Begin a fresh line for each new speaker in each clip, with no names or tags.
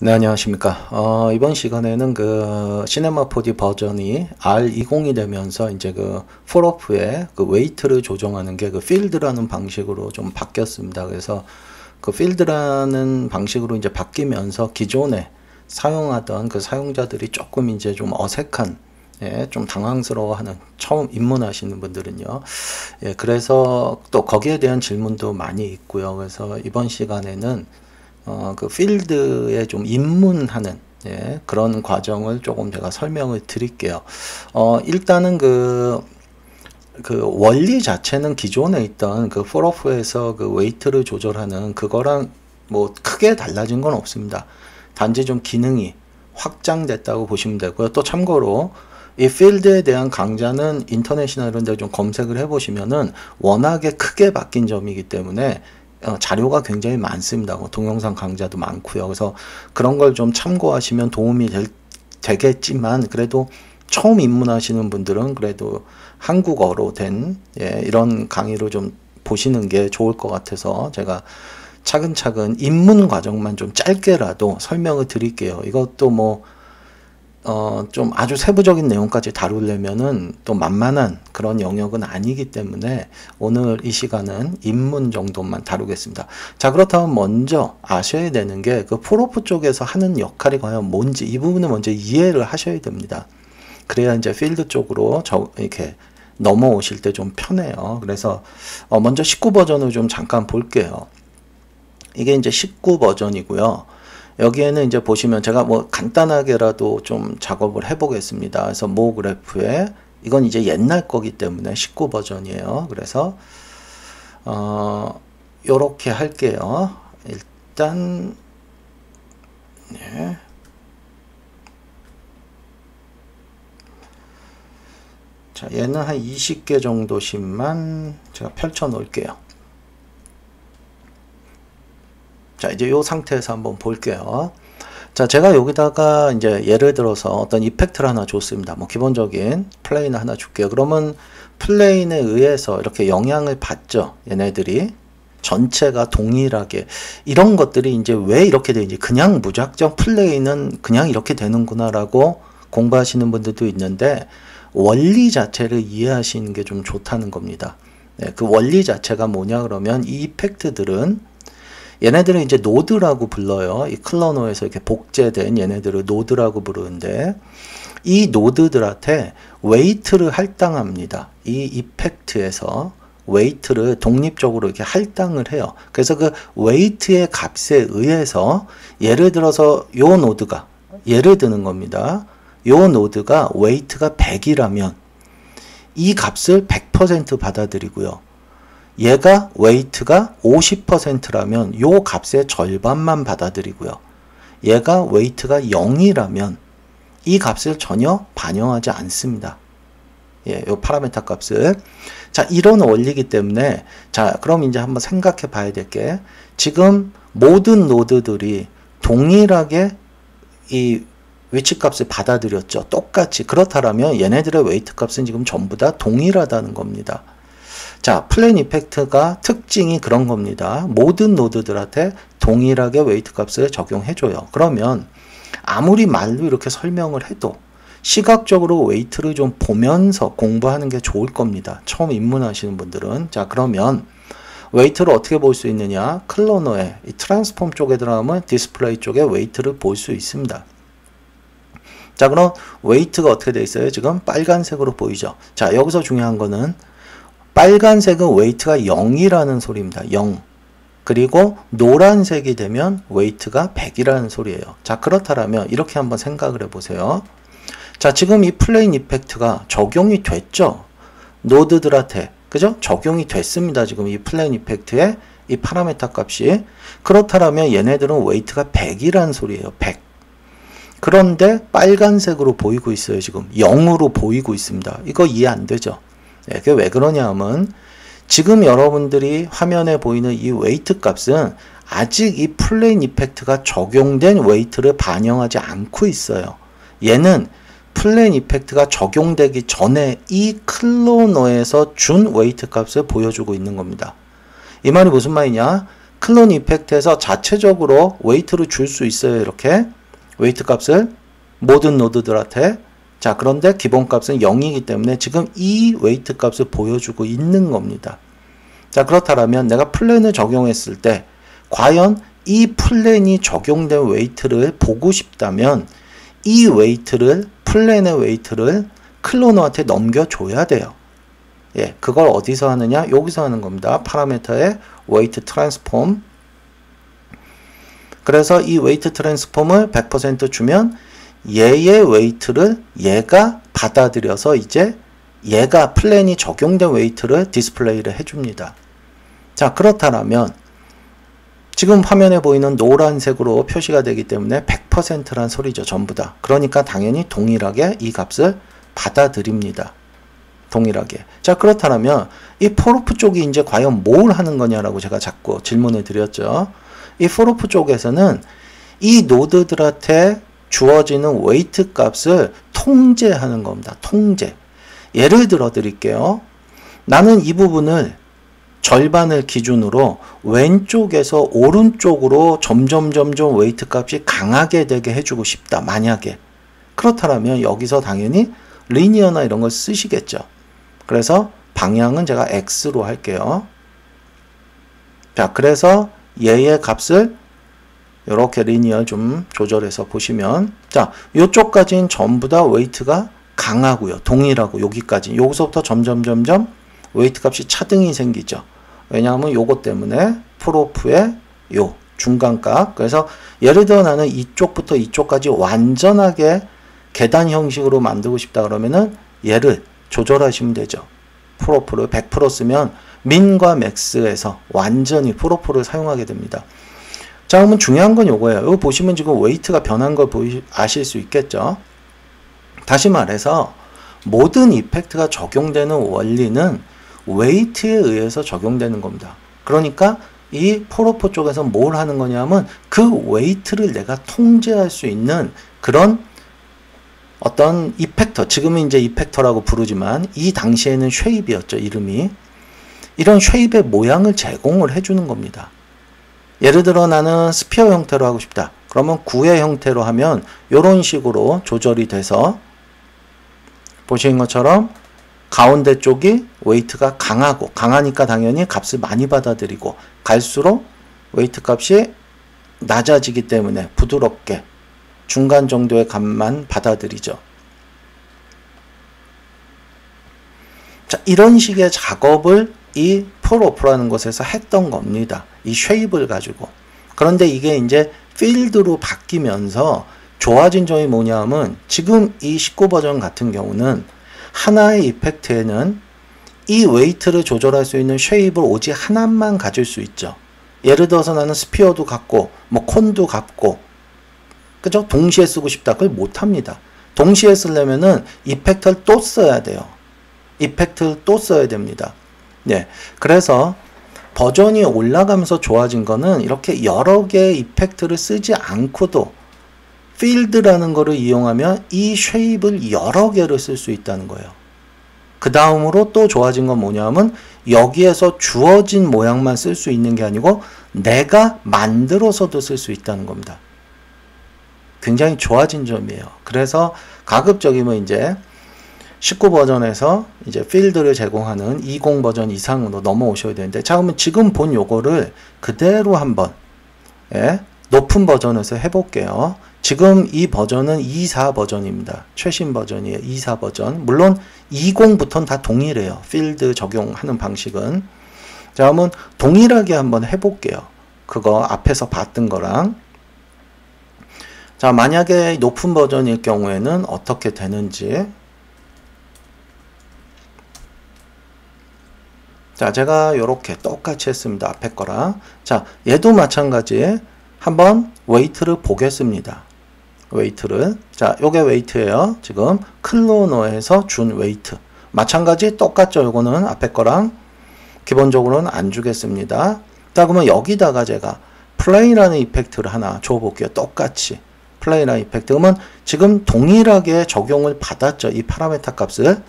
네, 안녕하십니까. 이번 시간에는 그 시네마 4D 버전이 R20이 되면서 이제 그 폴오프의 그 웨이트를 조정하는 게 그 필드라는 방식으로 좀 바뀌었습니다. 그래서 그 필드라는 방식으로 이제 바뀌면서 기존에 사용하던 그 사용자들이 조금 이제 좀 어색한, 예, 좀 당황스러워하는, 처음 입문하시는 분들은요. 예, 그래서 또 거기에 대한 질문도 많이 있고요. 그래서 이번 시간에는 그 필드에 좀 입문하는, 예, 그런 과정을 조금 제가 설명을 드릴게요. 일단은 그 원리 자체는 기존에 있던 그 폴오프에서 그 웨이트를 조절하는 그거랑 뭐 크게 달라진 건 없습니다. 단지 좀 기능이 확장됐다고 보시면 되고요. 또 참고로 이 필드에 대한 강좌는 인터넷이나 이런 데 좀 검색을 해보시면은 워낙에 크게 바뀐 점이기 때문에 자료가 굉장히 많습니다. 동영상 강좌도 많고요. 그래서 그런 걸 좀 참고하시면 도움이 되겠지만, 그래도 처음 입문하시는 분들은 그래도 한국어로 된, 예, 이런 강의로 좀 보시는 게 좋을 것 같아서 제가 차근차근 입문 과정만 좀 짧게라도 설명을 드릴게요. 이것도 뭐 좀 아주 세부적인 내용까지 다루려면은 또 만만한 그런 영역은 아니기 때문에 오늘 이 시간은 입문 정도만 다루겠습니다. 자, 그렇다면 먼저 아셔야 되는 게 그 폴오프 쪽에서 하는 역할이 과연 뭔지, 이 부분을 먼저 이해를 하셔야 됩니다. 그래야 이제 필드 쪽으로 이렇게 넘어오실 때 좀 편해요. 그래서 먼저 19 버전을 좀 잠깐 볼게요. 이게 이제 19 버전이고요. 여기에는 이제 보시면 제가 뭐 간단하게라도 좀 작업을 해 보겠습니다. 그래서 모 그래프에, 이건 이제 옛날 거기 때문에 19 버전이에요. 그래서 요렇게 할게요. 일단 네. 자, 얘는 한 20개 정도씩만 제가 펼쳐 놓을게요. 자, 이제 이 상태에서 한번 볼게요. 자, 제가 여기다가 이제 예를 들어서 어떤 이펙트를 하나 줬습니다. 뭐 기본적인 플레인을 하나 줄게요. 그러면 플레인에 의해서 이렇게 영향을 받죠. 얘네들이 전체가 동일하게. 이런 것들이 이제 왜 이렇게 되는지, 그냥 무작정 플레인은 그냥 이렇게 되는구나라고 공부하시는 분들도 있는데, 원리 자체를 이해하시는 게 좀 좋다는 겁니다. 네, 그 원리 자체가 뭐냐 그러면, 이 이펙트들은 얘네들은 이제 노드라고 불러요. 이 클러노에서 이렇게 복제된 얘네들을 노드라고 부르는데, 이 노드들한테 웨이트를 할당합니다. 이 이펙트에서 웨이트를 독립적으로 이렇게 할당을 해요. 그래서 그 웨이트의 값에 의해서, 예를 들어서 요 노드가, 예를 드는 겁니다. 요 노드가 웨이트가 100이라면 이 값을 100% 받아들이고요. 얘가 웨이트가 50%라면 요 값의 절반만 받아들이고요. 얘가 웨이트가 0이라면 이 값을 전혀 반영하지 않습니다. 예, 요 파라메타 값을. 자, 이런 원리이기 때문에, 자, 그럼 이제 한번 생각해 봐야 될 게, 지금 모든 노드들이 동일하게 이 위치 값을 받아들였죠. 똑같이. 그렇다면 얘네들의 웨이트 값은 지금 전부 다 동일하다는 겁니다. 자, 플레인 이펙트가 특징이 그런 겁니다. 모든 노드들한테 동일하게 웨이트 값을 적용해줘요. 그러면 아무리 말로 이렇게 설명을 해도 시각적으로 웨이트를 좀 보면서 공부하는 게 좋을 겁니다. 처음 입문하시는 분들은. 자, 그러면 웨이트를 어떻게 볼 수 있느냐? 클로너의 이 트랜스폼 쪽에 들어가면 디스플레이 쪽에 웨이트를 볼 수 있습니다. 자, 그럼 웨이트가 어떻게 돼 있어요? 지금 빨간색으로 보이죠? 자, 여기서 중요한 거는 빨간색은 웨이트가 0이라는 소리입니다. 0. 그리고 노란색이 되면 웨이트가 100이라는 소리예요. 자, 그렇다면 이렇게 한번 생각을 해보세요. 자, 지금 이 플레인 이펙트가 적용이 됐죠? 노드들한테. 그죠? 적용이 됐습니다. 지금 이 플레인 이펙트의 이 파라메타 값이. 그렇다면 얘네들은 웨이트가 100이라는 소리예요. 100. 그런데 빨간색으로 보이고 있어요. 지금 0으로 보이고 있습니다. 이거 이해 안 되죠? 네, 그게 왜 그러냐 하면, 지금 여러분들이 화면에 보이는 이 웨이트 값은 아직 이 플레인 이펙트가 적용된 웨이트를 반영하지 않고 있어요. 얘는 플레인 이펙트가 적용되기 전에 이 클로너에서 준 웨이트 값을 보여주고 있는 겁니다. 이 말이 무슨 말이냐? 클론 이펙트에서 자체적으로 웨이트를 줄 수 있어요. 이렇게 웨이트 값을 모든 노드들한테. 자, 그런데 기본값은 0이기 때문에 지금 이 웨이트 값을 보여주고 있는 겁니다. 자, 그렇다면 내가 플랜을 적용했을 때 과연 이 플랜이 적용된 웨이트를 보고 싶다면 이 웨이트를, 플랜의 웨이트를 클로너한테 넘겨줘야 돼요. 예, 그걸 어디서 하느냐? 여기서 하는 겁니다. 파라미터의 웨이트 트랜스폼. 그래서 이 웨이트 트랜스폼을 100% 주면 얘의 웨이트를 얘가 받아들여서 이제 얘가 플랜이 적용된 웨이트를 디스플레이를 해줍니다. 자, 그렇다면 지금 화면에 보이는 노란색으로 표시가 되기 때문에 100%란 소리죠. 전부 다. 그러니까 당연히 동일하게 이 값을 받아들입니다. 동일하게. 자, 그렇다면 이 포로프 쪽이 이제 과연 뭘 하는 거냐라고 제가 자꾸 질문을 드렸죠. 이 포로프 쪽에서는 이 노드들한테 주어지는 웨이트 값을 통제하는 겁니다. 통제. 예를 들어 드릴게요. 나는 이 부분을 절반을 기준으로 왼쪽에서 오른쪽으로 점점 웨이트 값이 강하게 되게 해주고 싶다. 만약에. 그렇다면 여기서 당연히 리니어나 이런 걸 쓰시겠죠. 그래서 방향은 제가 X로 할게요. 자, 그래서 얘의 값을 이렇게 리니어 좀 조절해서 보시면, 자, 요쪽까지는 전부 다 웨이트가 강하고요. 동일하고 여기까지. 여기서부터 점점 웨이트 값이 차등이 생기죠. 왜냐하면 요것 때문에 프로프의 요 중간값. 그래서 예를 들어 나는 이쪽부터 이쪽까지 완전하게 계단 형식으로 만들고 싶다 그러면은 얘를 조절하시면 되죠. 프로프를 100% 쓰면 민과 맥스에서 완전히 프로프를 사용하게 됩니다. 자, 그러면 중요한 건 요거예요. 여기 보시면 지금 웨이트가 변한 걸 아실 수 있겠죠. 다시 말해서 모든 이펙트가 적용되는 원리는 웨이트에 의해서 적용되는 겁니다. 그러니까 이 프로프 쪽에서 뭘 하는 거냐면 그 웨이트를 내가 통제할 수 있는 그런 어떤 이펙터, 지금은 이제 이펙터라고 부르지만 이 당시에는 쉐입이었죠, 이름이. 이런 쉐입의 모양을 제공을 해주는 겁니다. 예를 들어 나는 스피어 형태로 하고 싶다. 그러면 구의 형태로 하면 이런 식으로 조절이 돼서 보시는 것처럼 가운데 쪽이 웨이트가 강하고, 강하니까 당연히 값을 많이 받아들이고, 갈수록 웨이트 값이 낮아지기 때문에 부드럽게 중간 정도의 값만 받아들이죠. 자, 이런 식의 작업을 이 프로프라는 곳에서 했던 겁니다. 이 쉐입을 가지고. 그런데 이게 이제 필드로 바뀌면서 좋아진 점이 뭐냐면 지금 이 19 버전 같은 경우는 하나의 이펙트에는 이 웨이트를 조절할 수 있는 쉐입을 오직 하나만 가질 수 있죠. 예를 들어서 나는 스피어도 갖고 뭐 콘도 갖고, 그죠? 동시에 쓰고 싶다. 그걸 못합니다. 동시에 쓰려면은 이펙트를 또 써야 돼요. 이펙트를 또 써야 됩니다. 네. 그래서 버전이 올라가면서 좋아진 거는 이렇게 여러 개의 이펙트를 쓰지 않고도 필드라는 거를 이용하면 이 쉐입을 여러 개를 쓸 수 있다는 거예요. 그 다음으로 또 좋아진 건 뭐냐면 여기에서 주어진 모양만 쓸 수 있는 게 아니고 내가 만들어서도 쓸 수 있다는 겁니다. 굉장히 좋아진 점이에요. 그래서 가급적이면 이제 19 버전에서 이제 필드를 제공하는 20 버전 이상으로 넘어오셔야 되는데, 자, 그러면 지금 본 요거를 그대로 한번, 예, 높은 버전에서 해볼게요. 지금 이 버전은 24 버전입니다. 최신 버전이에요. 24 버전. 물론 20부터는 다 동일해요. 필드 적용하는 방식은. 자, 그러면 동일하게 한번 해볼게요. 그거 앞에서 봤던 거랑. 자, 만약에 높은 버전일 경우에는 어떻게 되는지. 자, 제가 이렇게 똑같이 했습니다. 앞에 거랑. 자, 얘도 마찬가지. 한번 웨이트를 보겠습니다. 웨이트를. 자, 요게 웨이트예요. 지금 클로너에서 준 웨이트. 마찬가지 똑같죠. 요거는 앞에 거랑 기본적으로는 안 주겠습니다. 자, 그러면 여기다가 제가 플레이라는 이펙트를 하나 줘볼게요. 똑같이. 플레이라는 이펙트. 그러면 지금 동일하게 적용을 받았죠. 이 파라메타 값을.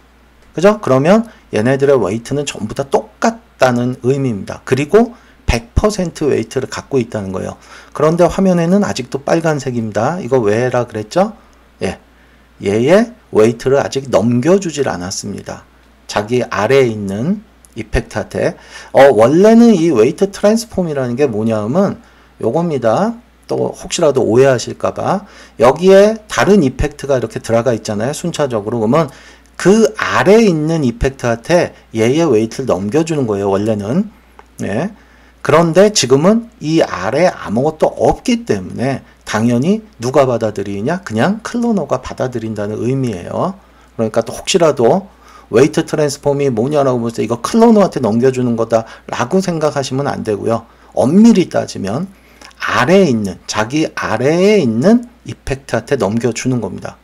그죠? 그러면 얘네들의 웨이트는 전부 다 똑같다는 의미입니다. 그리고 100% 웨이트를 갖고 있다는 거예요. 그런데 화면에는 아직도 빨간색입니다. 이거 왜라 그랬죠? 예, 얘의 웨이트를 아직 넘겨주질 않았습니다. 자기 아래에 있는 이펙트한테. 원래는 이 웨이트 트랜스폼이라는 게 뭐냐면 요겁니다. 또 혹시라도 오해하실까봐 여기에 다른 이펙트가 이렇게 들어가 있잖아요. 순차적으로. 그러면 그 아래에 있는 이펙트한테 얘의 웨이트를 넘겨주는 거예요. 원래는. 예. 그런데 지금은 이 아래에 아무것도 없기 때문에 당연히 누가 받아들이냐? 그냥 클로너가 받아들인다는 의미예요. 그러니까 또 혹시라도 웨이트 트랜스폼이 뭐냐라고 볼 때 이거 클로너한테 넘겨주는 거다라고 생각하시면 안 되고요. 엄밀히 따지면 아래에 있는, 자기 아래에 있는 이펙트한테 넘겨주는 겁니다.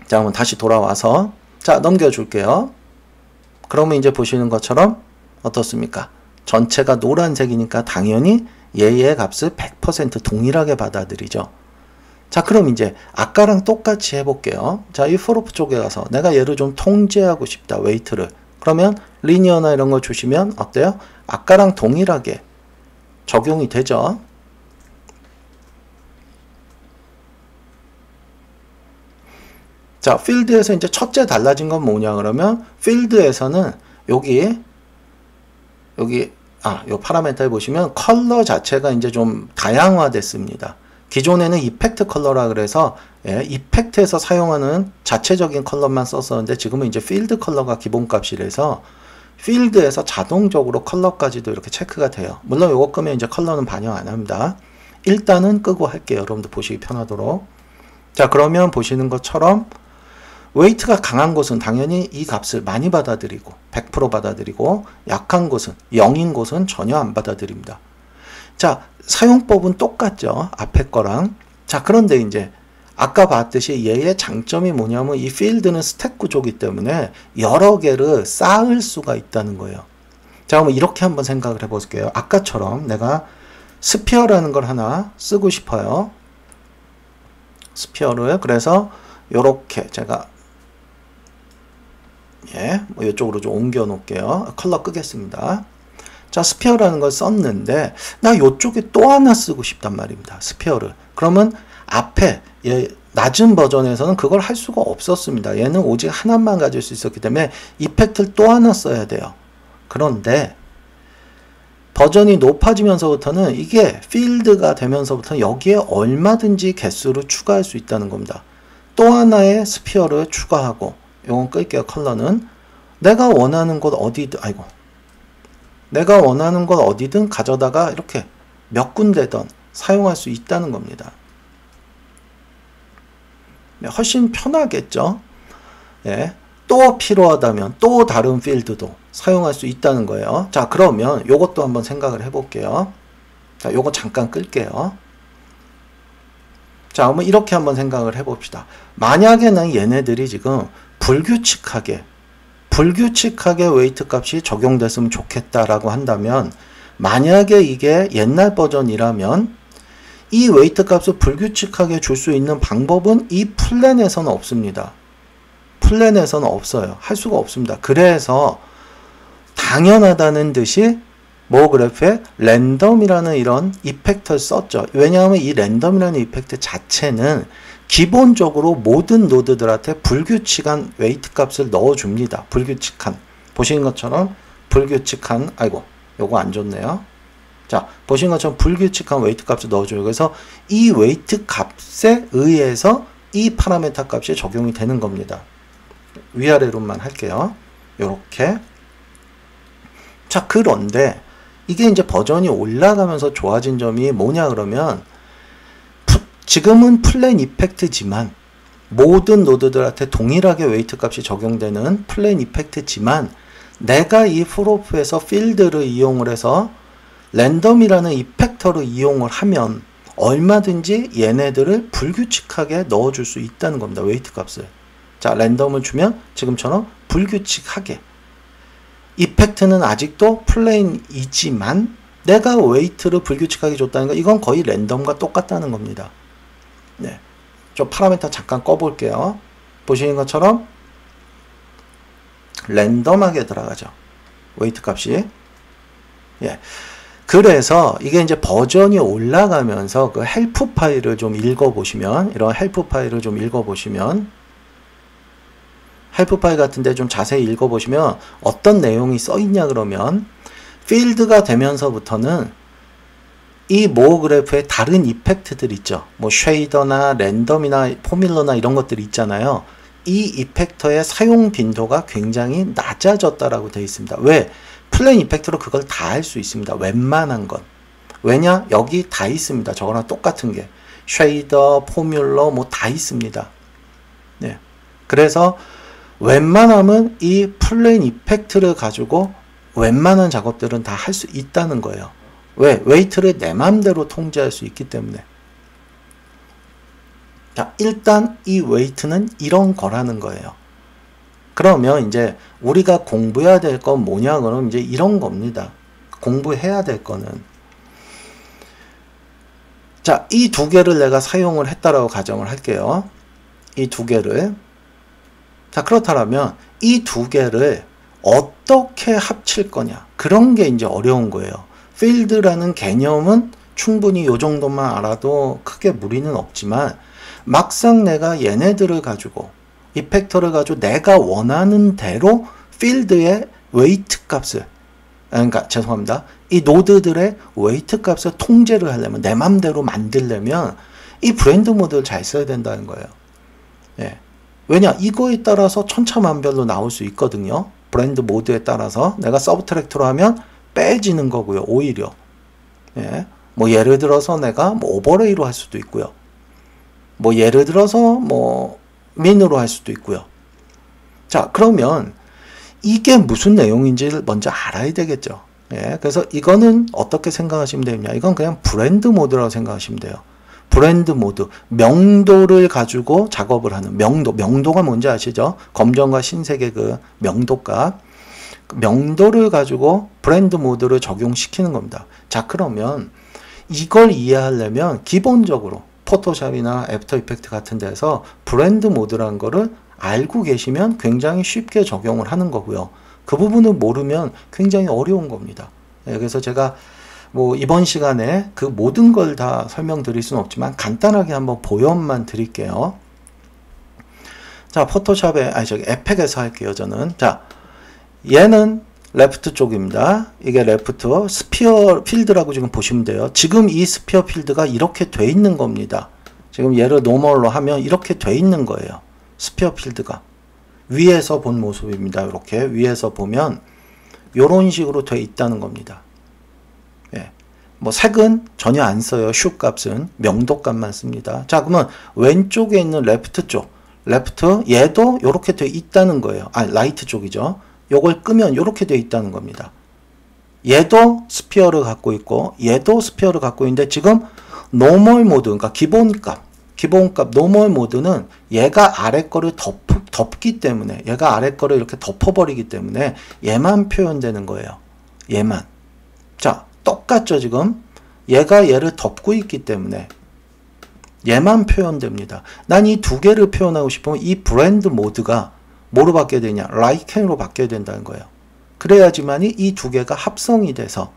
자, 한번 다시 돌아와서 자, 넘겨줄게요. 그러면 이제 보시는 것처럼 어떻습니까? 전체가 노란색이니까 당연히 얘의 값을 100% 동일하게 받아들이죠. 자, 그럼 이제 아까랑 똑같이 해볼게요. 자, 이 프로프 쪽에 가서 내가 얘를 좀 통제하고 싶다, 웨이트를. 그러면 리니어나 이런 거 주시면 어때요? 아까랑 동일하게 적용이 되죠. 자, 필드에서 이제 첫째 달라진 건 뭐냐 그러면 필드에서는 여기 요 파라메터에 보시면 컬러 자체가 이제 좀 다양화됐습니다. 기존에는 이펙트 컬러라 그래서 이펙트에서 사용하는 자체적인 컬러만 썼었는데 지금은 이제 필드 컬러가 기본값이라서 필드에서 자동적으로 컬러까지도 이렇게 체크가 돼요. 물론 요거 끄면 이제 컬러는 반영 안 합니다. 일단은 끄고 할게요. 여러분들 보시기 편하도록. 자, 그러면 보시는 것처럼 웨이트가 강한 곳은 당연히 이 값을 많이 받아들이고 100% 받아들이고 약한 곳은 0인 곳은 전혀 안 받아들입니다. 자, 사용법은 똑같죠. 앞에 거랑. 자, 그런데 이제 아까 봤듯이 얘의 장점이 뭐냐면 이 필드는 스택 구조이기 때문에 여러 개를 쌓을 수가 있다는 거예요. 자, 그럼 이렇게 한번 생각을 해볼게요. 아까처럼 내가 스피어라는 걸 하나 쓰고 싶어요. 스피어를. 그래서 요렇게 제가 뭐 이쪽으로 좀 옮겨 놓을게요. 컬러 끄겠습니다. 자, 스피어라는 걸 썼는데 나 이쪽에 또 하나 쓰고 싶단 말입니다. 스피어를. 그러면 앞에 낮은 버전에서는 그걸 할 수가 없었습니다. 얘는 오직 하나만 가질 수 있었기 때문에 이펙트를 또 하나 써야 돼요. 그런데 버전이 높아지면서부터는 이게 필드가 되면서부터는 여기에 얼마든지 개수를 추가할 수 있다는 겁니다. 또 하나의 스피어를 추가하고, 이건 끌게요. 컬러는 내가 원하는 곳 어디든, 내가 원하는 곳 어디든 가져다가 이렇게 몇 군데든 사용할 수 있다는 겁니다. 훨씬 편하겠죠. 예. 또 필요하다면 또 다른 필드도 사용할 수 있다는 거예요. 자, 그러면 요것도 한번 생각을 해볼게요. 자, 요거 잠깐 끌게요. 자, 그러면 이렇게 한번 생각을 해봅시다. 만약에는 얘네들이 지금 불규칙하게 웨이트 값이 적용됐으면 좋겠다라고 한다면, 만약에 이게 옛날 버전이라면 이 웨이트 값을 불규칙하게 줄 수 있는 방법은 이 플랜에서는 없습니다. 플랜에서는 없어요. 할 수가 없습니다. 그래서 당연하다는 듯이 그래프에 랜덤이라는 이런 이펙트를 썼죠. 왜냐하면 이 랜덤이라는 이펙트 자체는 기본적으로 모든 노드들한테 불규칙한 웨이트 값을 넣어줍니다. 불규칙한. 보시는 것처럼 불규칙한, 요거 안 좋네요. 자, 보시는 것처럼 불규칙한 웨이트 값을 넣어줘요. 그래서 이 웨이트 값에 의해서 이 파라메터 값이 적용이 되는 겁니다. 위아래로만 할게요. 요렇게. 자, 그런데 이게 이제 버전이 올라가면서 좋아진 점이 뭐냐 그러면, 지금은 플랜 이펙트지만 모든 노드들한테 동일하게 웨이트 값이 적용되는 플랜 이펙트지만, 내가 이 프로프에서 필드를 이용을 해서 랜덤이라는 이펙터를 이용을 하면 얼마든지 얘네들을 불규칙하게 넣어줄 수 있다는 겁니다. 웨이트 값을. 자, 랜덤을 주면 지금처럼 불규칙하게. 이펙트는 아직도 플레인이지만 내가 웨이트를 불규칙하게 줬다는 거, 이건 거의 랜덤과 똑같다는 겁니다. 네. 저 파라미터 잠깐 꺼볼게요. 보시는 것처럼 랜덤하게 들어가죠. 웨이트 값이. 예. 그래서 이게 이제 버전이 올라가면서 그 헬프 파일을 좀 읽어보시면, 이런 헬프 파일을 좀 읽어보시면, 헬프 파일 같은데 좀 자세히 읽어보시면 어떤 내용이 써있냐 그러면, 필드가 되면서부터는 이 모어 그래프에 다른 이펙트들 있죠. 뭐 쉐이더나 랜덤이나 포뮬러나 이런 것들이 있잖아요. 이 이펙터의 사용 빈도가 굉장히 낮아졌다라고 되어 있습니다. 왜? 플레인 이펙트로 그걸 다 할 수 있습니다. 웬만한 건. 왜냐? 여기 다 있습니다. 저거랑 똑같은 게. 쉐이더, 포뮬러 뭐 다 있습니다. 네. 그래서 웬만하면 이 플레인 이펙트를 가지고 웬만한 작업들은 다 할 수 있다는 거예요. 왜? 웨이트를 내 맘대로 통제할 수 있기 때문에. 자, 일단 이 웨이트는 이런 거라는 거예요. 그러면 이제 우리가 공부해야 될 건 뭐냐 그러면 이제 이런 겁니다. 공부해야 될 거는, 자, 이 두 개를 내가 사용을 했다라고 가정을 할게요. 이 두 개를. 자, 그렇다면 이 두 개를 어떻게 합칠 거냐, 그런 게 이제 어려운 거예요. 필드라는 개념은 충분히 이 정도만 알아도 크게 무리는 없지만, 막상 내가 얘네들을 가지고 이펙터를 가지고 내가 원하는 대로 필드의 웨이트 값을, 그러니까 죄송합니다, 이 노드들의 웨이트 값을 통제를 하려면, 내 맘대로 만들려면 이 브랜드 모드를 잘 써야 된다는 거예요. 예. 왜냐? 이거에 따라서 천차만별로 나올 수 있거든요. 브랜드 모드에 따라서 내가 서브트랙트로 하면 빼지는 거고요. 오히려. 예. 뭐 예를 들어서 내가 뭐 오버레이로 할 수도 있고요. 뭐 예를 들어서 뭐 민으로 할 수도 있고요. 자, 그러면 이게 무슨 내용인지를 먼저 알아야 되겠죠. 예. 그래서 이거는 어떻게 생각하시면 되냐? 이건 그냥 브랜드 모드라고 생각하시면 돼요. 브랜드 모드, 명도를 가지고 작업을 하는 명도가 뭔지 아시죠? 검정과 흰색의 그 명도값, 명도를 가지고 브랜드 모드를 적용시키는 겁니다. 자, 그러면 이걸 이해하려면 기본적으로 포토샵이나 애프터 이펙트 같은 데서 브랜드 모드라는 거를 알고 계시면 굉장히 쉽게 적용을 하는 거고요. 그 부분을 모르면 굉장히 어려운 겁니다. 예, 그래서 제가 뭐 이번 시간에 그 모든 걸 다 설명드릴 수는 없지만 간단하게 한번 보연만 드릴게요. 자, 포토샵에, 에펙에서 할게요, 저는. 자, 얘는 레프트 쪽입니다. 이게 레프트 스피어 필드라고 지금 보시면 돼요. 지금 이 스피어 필드가 이렇게 돼 있는 겁니다. 지금 얘를 노멀로 하면 이렇게 돼 있는 거예요. 스피어 필드가. 위에서 본 모습입니다. 이렇게 위에서 보면 이런 식으로 돼 있다는 겁니다. 예. 뭐 색은 전혀 안 써요. 슈 값은 명도 값만 씁니다. 자, 그러면 왼쪽에 있는 레프트 쪽, 레프트 얘도 이렇게 돼 있다는 거예요. 아, 라이트 쪽이죠. 요걸 끄면 이렇게 돼 있다는 겁니다. 얘도 스피어를 갖고 있고 얘도 스피어를 갖고 있는데 지금 노멀 모드, 그러니까 기본값 노멀 모드는 얘가 아래 거를 덮기 때문에, 얘가 아래 거를 이렇게 덮어버리기 때문에 얘만 표현되는 거예요. 얘만. 자, 똑같죠, 지금? 얘가 얘를 덮고 있기 때문에 얘만 표현됩니다. 난 이 두 개를 표현하고 싶으면 이 브랜드 모드가 뭐로 바뀌어야 되냐? 라이켄으로 바뀌어야 된다는 거예요. 그래야지만이 이 두 개가 합성이 돼서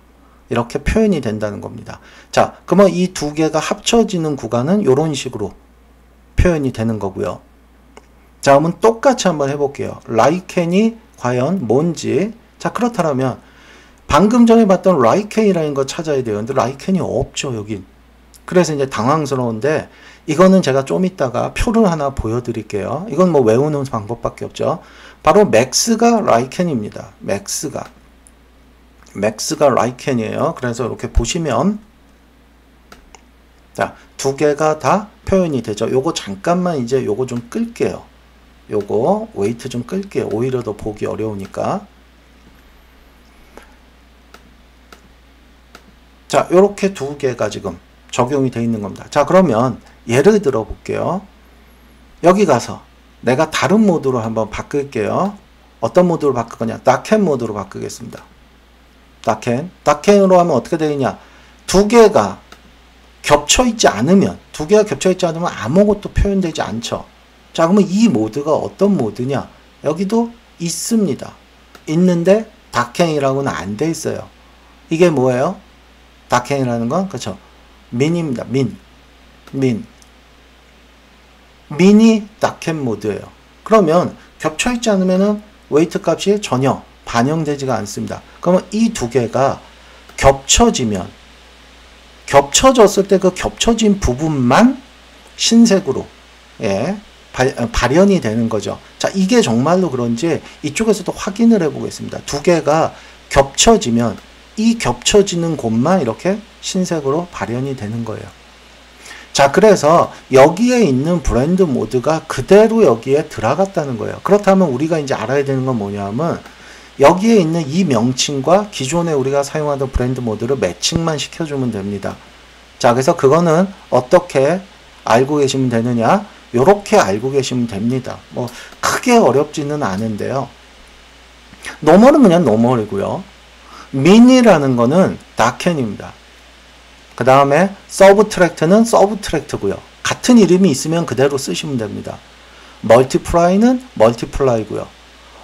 이렇게 표현이 된다는 겁니다. 자, 그러면 이 두 개가 합쳐지는 구간은 이런 식으로 표현이 되는 거고요. 자, 그러면 똑같이 한번 해볼게요. 라이켄이 과연 뭔지. 자, 그렇다면 방금 전에 봤던 라이켄이라는 거 찾아야 돼요. 근데 라이켄이 없죠, 여긴. 그래서 이제 당황스러운데 이거는 제가 좀 이따가 표를 하나 보여드릴게요. 이건 뭐 외우는 방법밖에 없죠. 바로 맥스가 라이켄입니다. 맥스가 라이켄이에요. 그래서 이렇게 보시면, 자, 두 개가 다 표현이 되죠. 요거 잠깐만 이제 요거 좀 끌게요. 요거 웨이트 좀 끌게요. 오히려 더 보기 어려우니까. 자, 요렇게 두 개가 지금 적용이 되어 있는 겁니다. 자, 그러면 예를 들어 볼게요. 여기 가서 내가 다른 모드로 한번 바꿀게요. 어떤 모드로 바꿀 거냐? 다켄 모드로 바꾸겠습니다. 다켄으로 하면 어떻게 되느냐? 두 개가 겹쳐 있지 않으면 아무것도 표현되지 않죠. 자, 그러면 이 모드가 어떤 모드냐? 여기도 있습니다. 있는데 다켄이라고는 안 돼 있어요. 이게 뭐예요? 다켄이라는 건 그렇죠. 민입니다. 민이 다켄 모드예요. 그러면 겹쳐있지 않으면은 웨이트 값이 전혀 반영되지가 않습니다. 그러면 이 두 개가 겹쳐졌을 때 그 겹쳐진 부분만 흰색으로 발현이 되는 거죠. 자, 이게 정말로 그런지 이쪽에서도 확인을 해 보겠습니다. 두 개가 겹쳐지면 이 겹쳐지는 곳만 이렇게 흰색으로 발현이 되는 거예요. 자, 그래서 여기에 있는 브랜드 모드가 그대로 여기에 들어갔다는 거예요. 그렇다면 우리가 이제 알아야 되는 건 뭐냐면 여기에 있는 이 명칭과 기존에 우리가 사용하던 브랜드 모드를 매칭만 시켜주면 됩니다. 자, 그래서 그거는 어떻게 알고 계시면 되느냐? 요렇게 알고 계시면 됩니다. 뭐 크게 어렵지는 않은데요. 노멀은 그냥 노멀이고요. 민이라는 거는 다켄입니다. 그 다음에 서브트랙트는 서브트랙트고요. 같은 이름이 있으면 그대로 쓰시면 됩니다. 멀티플라이는 멀티플라이고요.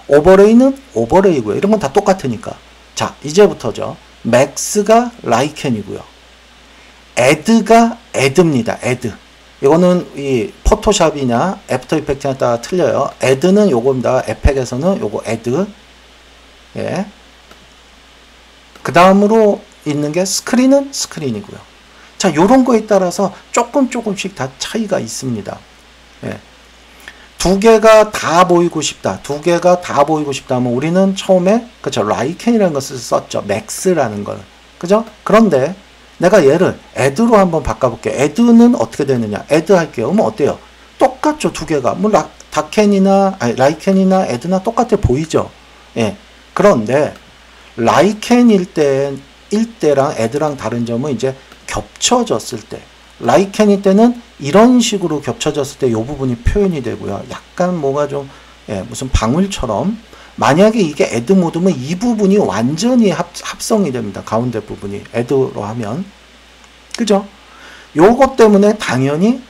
오버레이는 오버레이고요. 이런 건 다 똑같으니까. 자, 이제부터죠. 맥스가 라이켄이고요. 애드가 애드입니다. 애드. 이거는 이 포토샵이나 애프터 이펙트에 따라 틀려요. 애드는 요겁니다. 에펙에서는 요거 애드. 예. 그 다음으로 있는 게 스크린은 스크린이고요. 자, 요런 거에 따라서 조금씩 다 차이가 있습니다. 예. 두 개가 다 보이고 싶다. 두 개가 다 보이고 싶다 하면 우리는 처음에 그쵸 라이켄이라는 것을 썼죠. 맥스라는 걸. 그죠? 그런데 내가 얘를 애드로 한번 바꿔볼게요. 애드는 어떻게 되느냐? 애드 할게요. 그러면 어때요? 똑같죠. 두 개가. 뭐 라이켄이나 애드나 똑같아 보이죠? 예. 그런데 라이켄일 때랑 애드랑 다른 점은 이제 겹쳐졌을 때, 라이켄일 때는 이런 식으로 겹쳐졌을 때 이 부분이 표현이 되고요. 약간 뭐가 좀 무슨 방울처럼, 만약에 이게 애드 모드면 이 부분이 완전히 합성이 됩니다. 가운데 부분이 애드로 하면. 그죠? 요것 때문에 당연히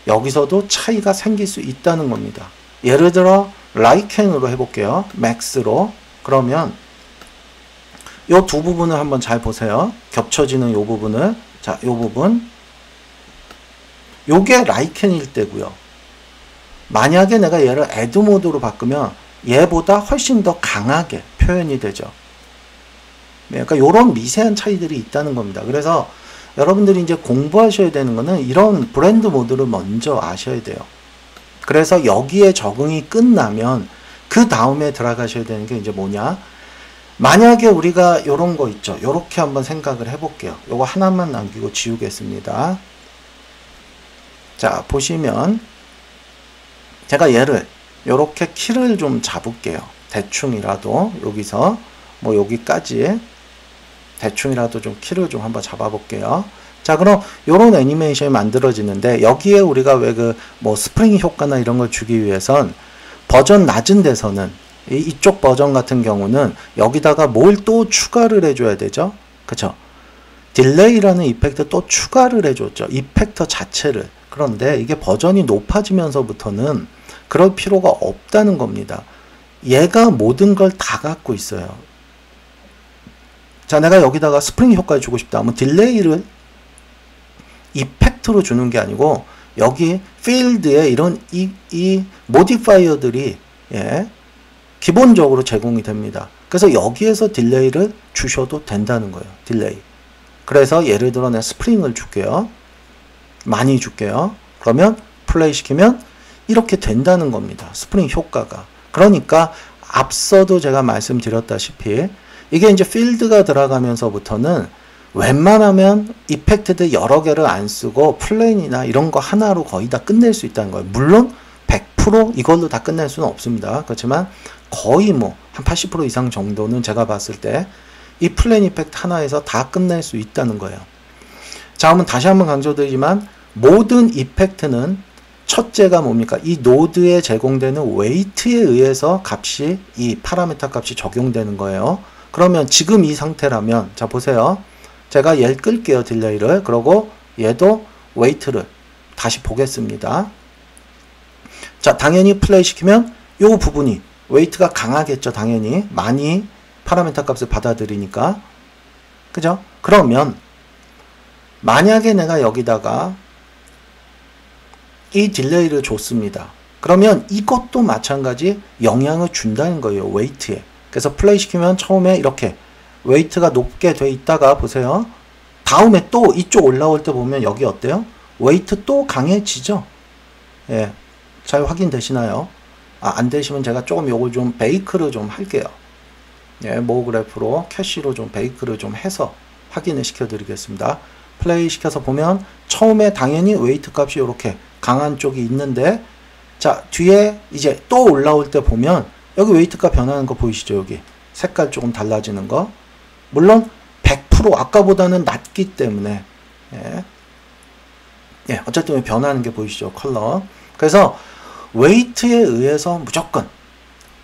여기서도 차이가 생길 수 있다는 겁니다. 예를 들어 라이켄으로 해볼게요. 맥스로. 그러면 요 두 부분을 한번 잘 보세요. 겹쳐지는 요 부분을. 자, 요 부분. 요게 라이켄일 때고요. 만약에 내가 얘를 애드 모드로 바꾸면 얘보다 훨씬 더 강하게 표현이 되죠. 그러니까 요런 미세한 차이들이 있다는 겁니다. 그래서 여러분들이 이제 공부하셔야 되는 거는 이런 브랜드 모드를 먼저 아셔야 돼요. 그래서 여기에 적응이 끝나면 그 다음에 들어가셔야 되는 게 이제 뭐냐? 만약에 우리가 요런 거 있죠. 요렇게 한번 생각을 해볼게요. 요거 하나만 남기고 지우겠습니다. 자, 보시면 제가 얘를 요렇게 키를 좀 잡을게요. 대충이라도 여기서 뭐 여기까지 대충이라도 좀 키를 좀 한번 잡아볼게요. 자, 그럼 요런 애니메이션이 만들어지는데 여기에 우리가 왜 그 뭐 스프링 효과나 이런 걸 주기 위해선 버전 낮은 데서는 이쪽 버전 같은 경우는 여기다가 뭘 또 추가를 해줘야 되죠. 그쵸? 딜레이라는 이펙트 또 추가를 해줬죠. 이펙터 자체를. 그런데 이게 버전이 높아지면서부터는 그럴 필요가 없다는 겁니다. 얘가 모든 걸 다 갖고 있어요. 자, 내가 여기다가 스프링 효과를 주고 싶다 하면 딜레이를 이펙트로 주는 게 아니고 여기 필드에 이런 이 모디파이어들이 기본적으로 제공이 됩니다. 그래서 여기에서 딜레이를 주셔도 된다는 거예요. 딜레이. 그래서 예를 들어 내가 스프링을 줄게요. 많이 줄게요. 그러면 플레이 시키면 이렇게 된다는 겁니다. 스프링 효과가. 그러니까 앞서도 제가 말씀드렸다시피 이게 이제 필드가 들어가면서부터는 웬만하면 이펙트들 여러 개를 안 쓰고 플레인이나 이런 거 하나로 거의 다 끝낼 수 있다는 거예요. 물론 100% 이걸로 다 끝낼 수는 없습니다. 그렇지만 거의 뭐 한 80% 이상 정도는 제가 봤을 때 이 플레인 이펙트 하나에서 다 끝낼 수 있다는 거예요. 자, 그러면 다시 한번 강조드리지만 모든 이펙트는 첫째가 뭡니까? 이 노드에 제공되는 웨이트에 의해서 값이 이 파라미터 값이 적용되는 거예요. 그러면 지금 이 상태라면 자 보세요. 제가 얘를 끌게요. 딜레이를. 그러고 얘도 웨이트를 다시 보겠습니다. 자, 당연히 플레이 시키면 이 부분이 웨이트가 강하겠죠. 당연히 많이 파라미터 값을 받아들이니까. 그죠? 그러면 만약에 내가 여기다가 이 딜레이를 줬습니다. 그러면 이것도 마찬가지 영향을 준다는 거예요. 웨이트에. 그래서 플레이 시키면 처음에 이렇게 웨이트가 높게 돼 있다가 보세요. 다음에 또 이쪽 올라올 때 보면 여기 어때요? 웨이트 또 강해지죠? 예. 잘 확인되시나요? 안 되시면 제가 조금 요걸 좀 베이크를 좀 할게요. 예, 모 그래프로 캐시로 좀 베이크를 좀 해서 확인을 시켜 드리겠습니다. 플레이 시켜서 보면 처음에 당연히 웨이트 값이 이렇게 강한 쪽이 있는데, 자, 뒤에 이제 또 올라올 때 보면 여기 웨이트 값 변하는 거 보이시죠? 여기 색깔 조금 달라지는 거. 물론 100% 아까보다는 낮기 때문에 예, 어쨌든 변하는 게 보이시죠? 컬러. 그래서 웨이트에 의해서 무조건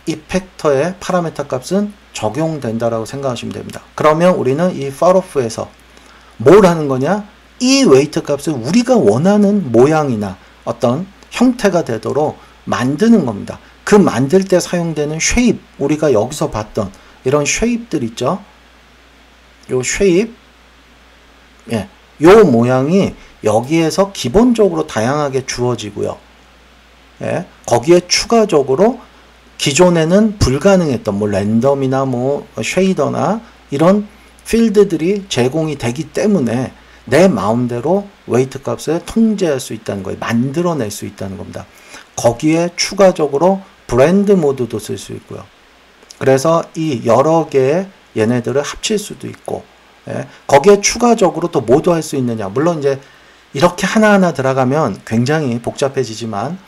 이 팩터의 파라메타 값은 적용된다라고 생각하시면 됩니다. 그러면 우리는 이 falloff에서 뭘 하는 거냐? 이 웨이트 값을 우리가 원하는 모양이나 어떤 형태가 되도록 만드는 겁니다. 그 만들 때 사용되는 쉐입, 우리가 여기서 봤던 이런 쉐입들 있죠? 요 쉐입, 예, 요 모양이 여기에서 기본적으로 다양하게 주어지고요. 예, 거기에 추가적으로 기존에는 불가능했던 뭐 랜덤이나 뭐 쉐이더나 이런 필드들이 제공이 되기 때문에 내 마음대로 웨이트 값을 통제할 수 있다는 거예요. 만들어낼 수 있다는 겁니다. 거기에 추가적으로 브랜드 모드도 쓸 수 있고요. 그래서 이 여러 개의 얘네들을 합칠 수도 있고, 예, 거기에 추가적으로 또 뭐도 할 수 있느냐. 물론 이제 이렇게 하나하나 들어가면 굉장히 복잡해지지만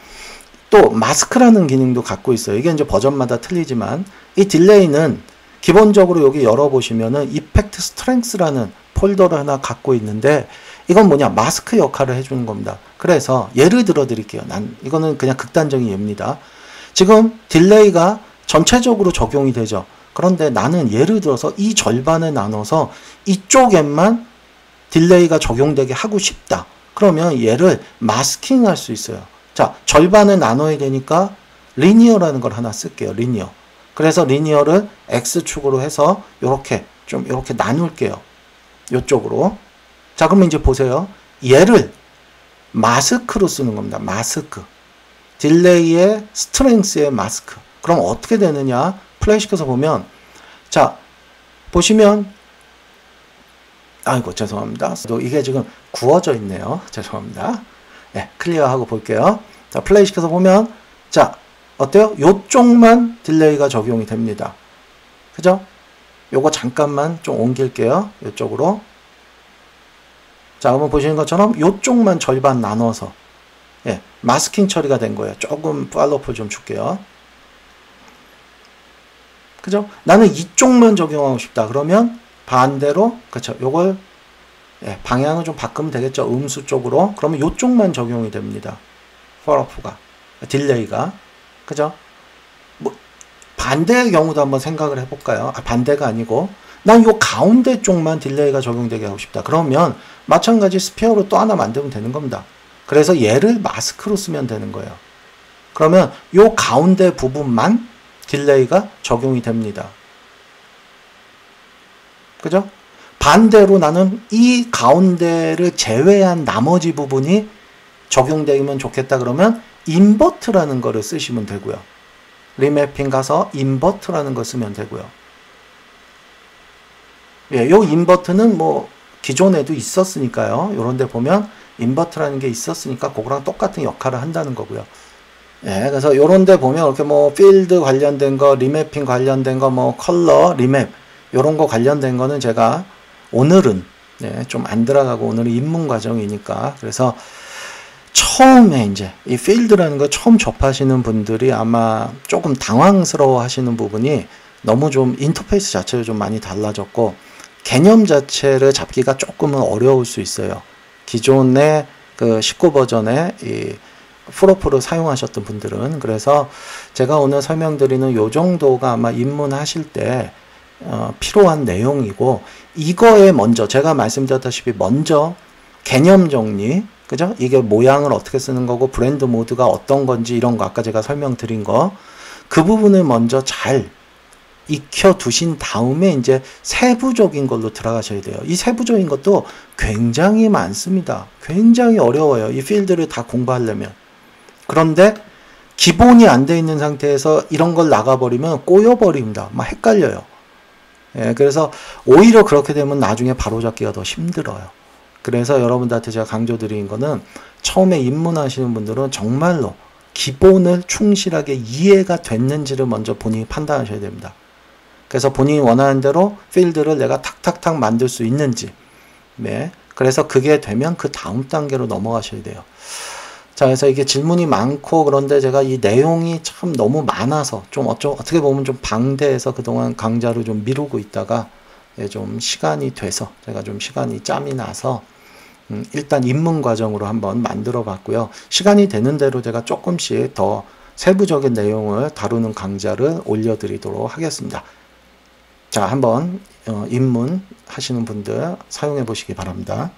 또 마스크라는 기능도 갖고 있어요. 이게 이제 버전마다 틀리지만 이 딜레이는 기본적으로 여기 열어보시면은 이펙트 스트렝스라는 폴더를 하나 갖고 있는데 이건 뭐냐? 마스크 역할을 해주는 겁니다. 그래서 예를 들어 드릴게요. 이거는 그냥 극단적인 예입니다. 지금 딜레이가 전체적으로 적용이 되죠. 그런데 나는 예를 들어서 이 절반을 나눠서 이쪽에만 딜레이가 적용되게 하고 싶다. 그러면 얘를 마스킹 할 수 있어요. 자, 절반을 나눠야 되니까 리니어라는 걸 하나 쓸게요. 리니어. 그래서 리니어를 X축으로 해서 요렇게 좀 이렇게 나눌게요. 요쪽으로. 자, 그러면 이제 보세요. 얘를 마스크로 쓰는 겁니다. 마스크. 딜레이의 스트렝스의 마스크. 그럼 어떻게 되느냐? 플레이 시켜서 보면, 자, 보시면, 아이고, 죄송합니다. 또 이게 지금 구워져 있네요. 죄송합니다. 네, 클리어하고 볼게요. 자, 플레이 시켜서 보면, 자, 어때요? 요쪽만 딜레이가 적용이 됩니다. 그죠? 요거 잠깐만 좀 옮길게요. 요쪽으로. 자, 그러면 보시는 것처럼 요쪽만 절반 나눠서, 예, 마스킹 처리가 된 거예요. 조금 팔로우를 좀 줄게요. 그죠? 나는 이쪽만 적용하고 싶다. 그러면 반대로, 그쵸? 요걸, 예, 방향을 좀 바꾸면 되겠죠? 음수 쪽으로. 그러면 요쪽만 적용이 됩니다. falloff가. 딜레이가. 그죠? 뭐, 반대의 경우도 한번 생각을 해볼까요? 반대가 아니고, 난 요 가운데 쪽만 딜레이가 적용되게 하고 싶다. 그러면 마찬가지 스피어로 또 하나 만들면 되는 겁니다. 그래서 얘를 마스크로 쓰면 되는 거예요. 그러면 요 가운데 부분만 딜레이가 적용이 됩니다. 그죠? 반대로 나는 이 가운데를 제외한 나머지 부분이 적용되면 좋겠다. 그러면 인버트라는 거를 쓰시면 되고요. 리맵핑 가서 인버트라는 걸 쓰면 되고요. 예, 요 인버트는 뭐 기존에도 있었으니까요. 요런 데 보면 인버트라는 게 있었으니까 그거랑 똑같은 역할을 한다는 거고요. 예, 그래서 요런 데 보면 이렇게 뭐 필드 관련된 거, 리맵핑 관련된 거, 뭐 컬러, 리맵 요런 거 관련된 거는 제가 오늘은 네, 좀 안 들어가고 오늘은 입문 과정이니까 그래서 처음에 이제 이 필드라는 거 처음 접하시는 분들이 아마 조금 당황스러워 하시는 부분이 너무 좀 인터페이스 자체가 좀 많이 달라졌고 개념 자체를 잡기가 조금은 어려울 수 있어요. 기존의 그 19 버전의 이 프로프를 사용하셨던 분들은. 그래서 제가 오늘 설명드리는 요 정도가 아마 입문하실 때 필요한 내용이고, 이거에 먼저 제가 말씀드렸다시피 먼저 개념 정리, 그죠? 이게 모양을 어떻게 쓰는 거고 브랜드 모드가 어떤 건지 이런 거 아까 제가 설명드린 거, 그 부분을 먼저 잘 익혀 두신 다음에 이제 세부적인 걸로 들어가셔야 돼요. 이 세부적인 것도 굉장히 많습니다. 굉장히 어려워요. 이 필드를 다 공부하려면. 그런데 기본이 안 돼 있는 상태에서 이런 걸 나가버리면 꼬여버립니다. 막 헷갈려요. 예, 그래서 오히려 그렇게 되면 나중에 바로잡기가 더 힘들어요. 그래서 여러분들한테 제가 강조드린 거는 처음에 입문하시는 분들은 정말로 기본을 충실하게 이해가 됐는지를 먼저 본인이 판단하셔야 됩니다. 그래서 본인이 원하는 대로 필드를 내가 탁탁탁 만들 수 있는지, 네. 그래서 그게 되면 그 다음 단계로 넘어가셔야 돼요. 자, 그래서 이게 질문이 많고 그런데 제가 이 내용이 참 너무 많아서 좀 어떻게 보면 좀 방대해서 그동안 강좌를 좀 미루고 있다가 좀 시간이 돼서 제가 좀 시간이 짬이 나서 일단 입문 과정으로 한번 만들어 봤고요. 시간이 되는 대로 제가 조금씩 더 세부적인 내용을 다루는 강좌를 올려드리도록 하겠습니다. 자, 한번 입문 하시는 분들 사용해 보시기 바랍니다.